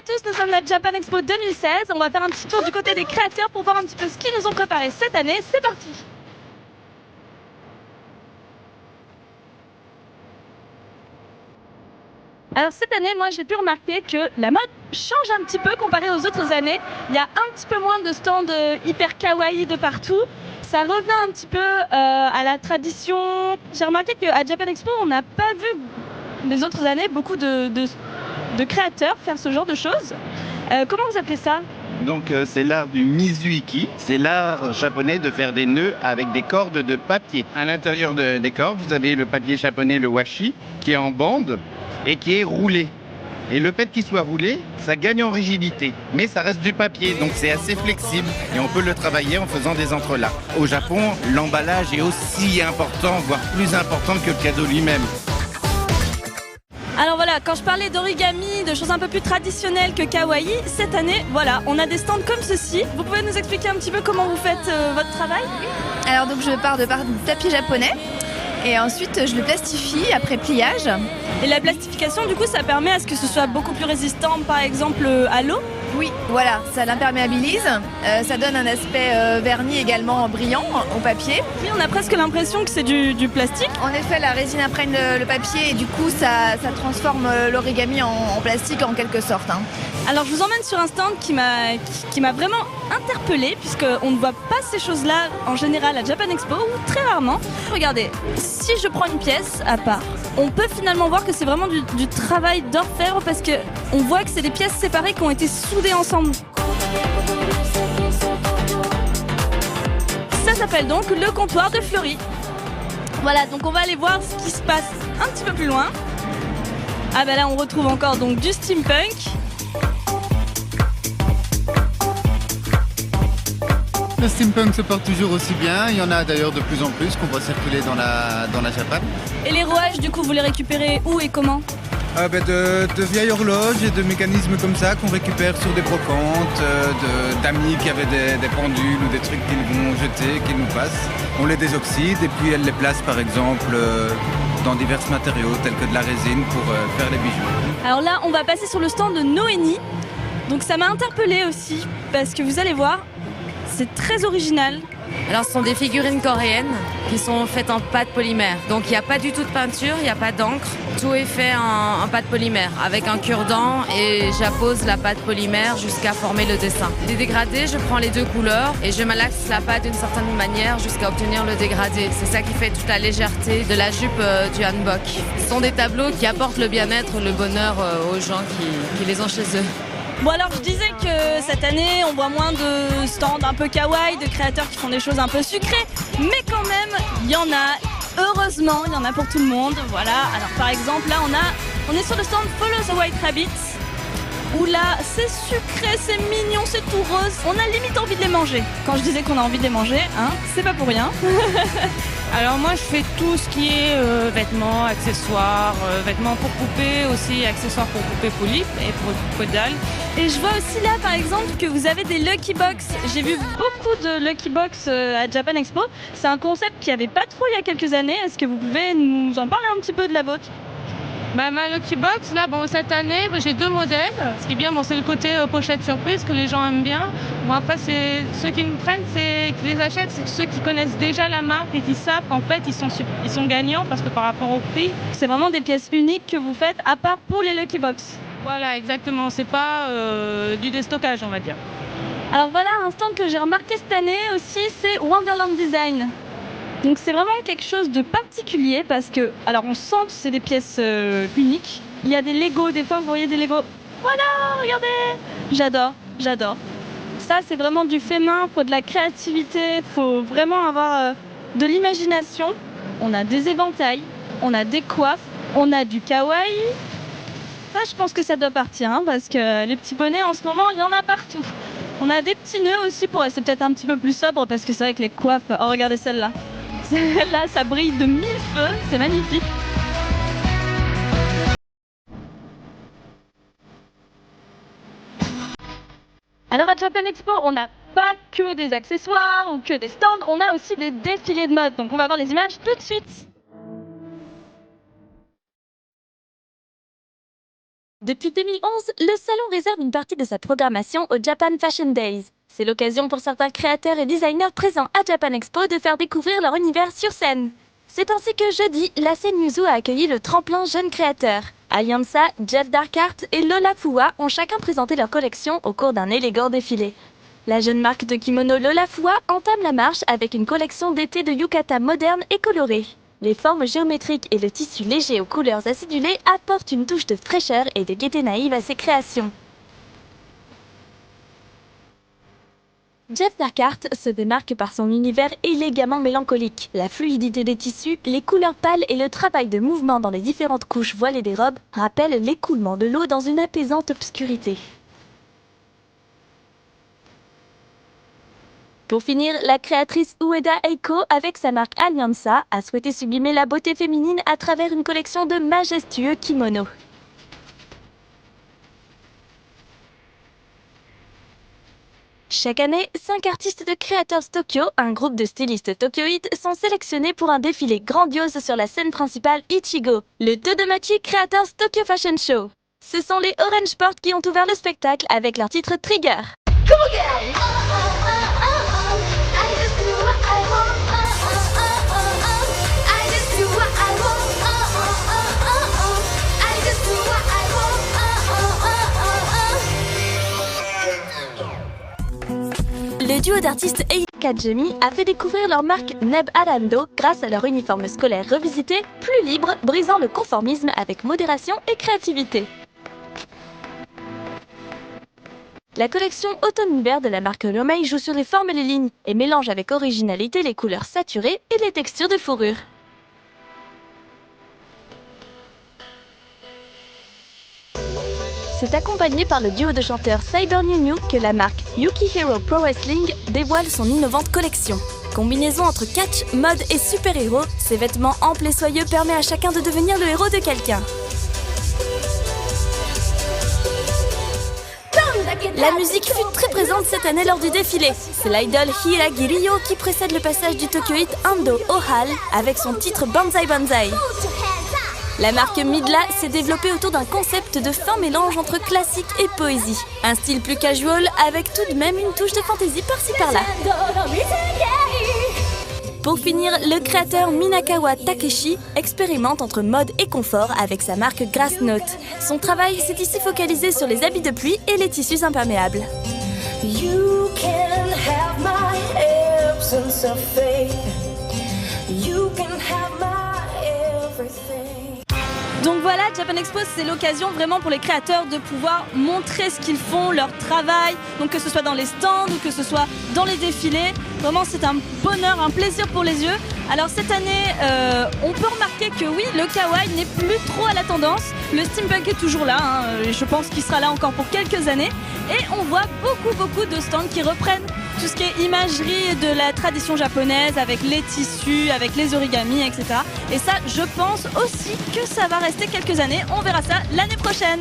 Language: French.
tous, nous sommes à Japan Expo 2016. On va faire un petit tour du côté des créateurs pour voir un petit peu ce qu'ils nous ont préparé cette année. C'est parti! Alors cette année, moi j'ai pu remarquer que la mode change un petit peu comparé aux autres années. Il y a un petit peu moins de stands hyper kawaii de partout. Ça revient un petit peu à la tradition. J'ai remarqué qu'à Japan Expo, on n'a pas vu les autres années beaucoup de créateurs faire ce genre de choses. Comment vous appelez ça? Donc c'est l'art du mizuiki, c'est l'art japonais de faire des nœuds avec des cordes de papier. À l'intérieur des cordes, vous avez le papier japonais, le washi, qui est en bande et qui est roulé. Et le fait qu'il soit roulé, ça gagne en rigidité, mais ça reste du papier, donc c'est assez flexible et on peut le travailler en faisant des entrelacs. Au Japon, l'emballage est aussi important, voire plus important que le cadeau lui-même. Alors voilà, quand je parlais d'origami, de choses un peu plus traditionnelles que kawaii, cette année, voilà, on a des stands comme ceci. Vous pouvez nous expliquer un petit peu comment vous faites votre travail? Alors donc je pars du tapis japonais et ensuite je le plastifie après pliage. Et la plastification, du coup, ça permet à ce que ce soit beaucoup plus résistant, par exemple, à l'eau? Oui, voilà, ça l'imperméabilise, ça donne un aspect verni également brillant au papier. Oui, on a presque l'impression que c'est du plastique. En effet, la résine imprègne le papier et du coup ça transforme l'origami en plastique en quelque sorte. Alors je vous emmène sur un stand qui m'a vraiment interpellée, puisqu'on ne voit pas ces choses-là en général à Japan Expo, ou très rarement. Regardez, si je prends une pièce à part, on peut finalement voir que c'est vraiment du travail d'orfèvre, parce qu'on voit que c'est des pièces séparées qui ont été soudées ensemble. Ça s'appelle donc le comptoir de Fleury. Voilà, donc on va aller voir ce qui se passe un petit peu plus loin. Ah ben là on retrouve encore donc du steampunk. Le steampunk se porte toujours aussi bien, il y en a d'ailleurs de plus en plus qu'on voit circuler dans la Japan. Et les rouages, du coup, vous les récupérez où et comment? De vieilles horloges et de mécanismes comme ça qu'on récupère sur des brocantes, d'amis qui avaient des pendules ou des trucs qu'ils vont jeter, qu'ils nous passent. On les désoxyde et puis elles les placent par exemple dans divers matériaux tels que de la résine pour faire les bijoux. Alors là, on va passer sur le stand de Noénie. Donc ça m'a interpellée aussi, parce que vous allez voir, c'est très original. Alors ce sont des figurines coréennes qui sont faites en pâte polymère. Donc il n'y a pas du tout de peinture, il n'y a pas d'encre. Tout est fait en pâte polymère avec un cure-dent et j'appose la pâte polymère jusqu'à former le dessin. Les dégradés, je prends les deux couleurs et je malaxe la pâte d'une certaine manière jusqu'à obtenir le dégradé. C'est ça qui fait toute la légèreté de la jupe du hanbok. Ce sont des tableaux qui apportent le bien-être, le bonheur aux gens qui les ont chez eux. Bon alors je disais que cette année on voit moins de stands un peu kawaii, de créateurs qui font des choses un peu sucrées, mais quand même il y en a, heureusement il y en a pour tout le monde, voilà. Alors par exemple là on est sur le stand Follow the White Rabbit, où là c'est sucré, c'est mignon, c'est tout rose, on a limite envie de les manger. Quand je disais qu'on a envie de les manger, c'est pas pour rien. Alors moi je fais tout ce qui est vêtements, accessoires, vêtements pour poupées aussi, accessoires pour poupées polies et pour poupées d'âle. Et je vois aussi là par exemple que vous avez des Lucky Box. J'ai vu beaucoup de Lucky Box à Japan Expo. C'est un concept qu'il n'y avait pas trop il y a quelques années. Est-ce que vous pouvez nous en parler un petit peu de la vôtre? Ma Lucky Box, là, cette année, j'ai deux modèles. Ce qui est bien, c'est le côté pochette surprise que les gens aiment bien. Bon, après, ceux qui me prennent, qui les achètent, c'est ceux qui connaissent déjà la marque et qui savent qu'en fait, ils sont gagnants parce que par rapport au prix. C'est vraiment des pièces uniques que vous faites, à part pour les Lucky Box. Voilà, exactement. C'est pas du déstockage, on va dire. Alors voilà, un stand que j'ai remarqué cette année aussi, c'est Wonderland Design. Donc c'est vraiment quelque chose de particulier parce que, alors on sent que c'est des pièces uniques. Il y a des Lego, des fois vous voyez des Lego. Voilà, regardez. J'adore. Ça c'est vraiment du fait main, faut de la créativité, faut vraiment avoir de l'imagination. On a des éventails, on a des coiffes, on a du kawaii. Ça je pense que ça doit partir parce que les petits bonnets en ce moment il y en a partout. On a des petits nœuds aussi pour rester peut-être un petit peu plus sobre parce que c'est vrai que les coiffes, oh regardez celle-là. Là, ça brille de mille feux, c'est magnifique. Alors à Japan Expo, on n'a pas que des accessoires ou que des stands, on a aussi des défilés de mode. Donc on va voir les images tout de suite. Depuis 2011, le salon réserve une partie de sa programmation au Japan Fashion Days. C'est l'occasion pour certains créateurs et designers présents à Japan Expo de faire découvrir leur univers sur scène. C'est ainsi que jeudi, la scène Yuzu a accueilli le tremplin jeunes créateurs. Alianza, Jeff Darkart et Lola Fua ont chacun présenté leur collection au cours d'un élégant défilé. La jeune marque de kimono Lola Fua entame la marche avec une collection d'été de yukata moderne et colorée. Les formes géométriques et le tissu léger aux couleurs acidulées apportent une touche de fraîcheur et de gaieté naïve à ses créations. Jeff Darkart se démarque par son univers élégamment mélancolique. La fluidité des tissus, les couleurs pâles et le travail de mouvement dans les différentes couches voilées des robes rappellent l'écoulement de l'eau dans une apaisante obscurité. Pour finir, la créatrice Ueda Eiko, avec sa marque Alianza, a souhaité sublimer la beauté féminine à travers une collection de majestueux kimonos. Chaque année, 5 artistes de Creators Tokyo, un groupe de stylistes tokyoïdes, sont sélectionnés pour un défilé grandiose sur la scène principale Ichigo, le Todomachi Creators Tokyo Fashion Show. Ce sont les Orange Port qui ont ouvert le spectacle avec leur titre Trigger. Le duo d'artistes Kajemi a fait découvrir leur marque Neb Arando grâce à leur uniforme scolaire revisité, plus libre, brisant le conformisme avec modération et créativité. La collection automne-hiver de la marque Lomei joue sur les formes et les lignes et mélange avec originalité les couleurs saturées et les textures de fourrure. C'est accompagné par le duo de chanteurs Cyber New que la marque Yuki Hero Pro Wrestling dévoile son innovante collection. Combinaison entre catch, mode et super-héros, ces vêtements amples et soyeux permettent à chacun de devenir le héros de quelqu'un. La musique fut très présente cette année lors du défilé. C'est l'idol Hiiragi Ryo qui précède le passage du Tokyoite Ando Ohal avec son titre Banzai Banzai. La marque Midla s'est développée autour d'un concept de fin mélange entre classique et poésie. Un style plus casual avec tout de même une touche de fantaisie par-ci par-là. Pour finir, le créateur Minakawa Takeshi expérimente entre mode et confort avec sa marque Grass Note. Son travail s'est ici focalisé sur les habits de pluie et les tissus imperméables. You can have my absence of faith. You can have my everything. Donc voilà, Japan Expo, c'est l'occasion vraiment pour les créateurs de pouvoir montrer ce qu'ils font, leur travail, donc que ce soit dans les stands ou que ce soit dans les défilés. Vraiment, c'est un bonheur, un plaisir pour les yeux. Alors cette année, on peut remarquer que oui, le kawaii n'est plus trop à la tendance. Le steampunk est toujours là, je pense qu'il sera là encore pour quelques années. Et on voit beaucoup de stands qui reprennent tout ce qui est imagerie de la tradition japonaise avec les tissus, avec les origamis, etc. Et ça, je pense aussi que ça va rester quelques années. On verra ça l'année prochaine.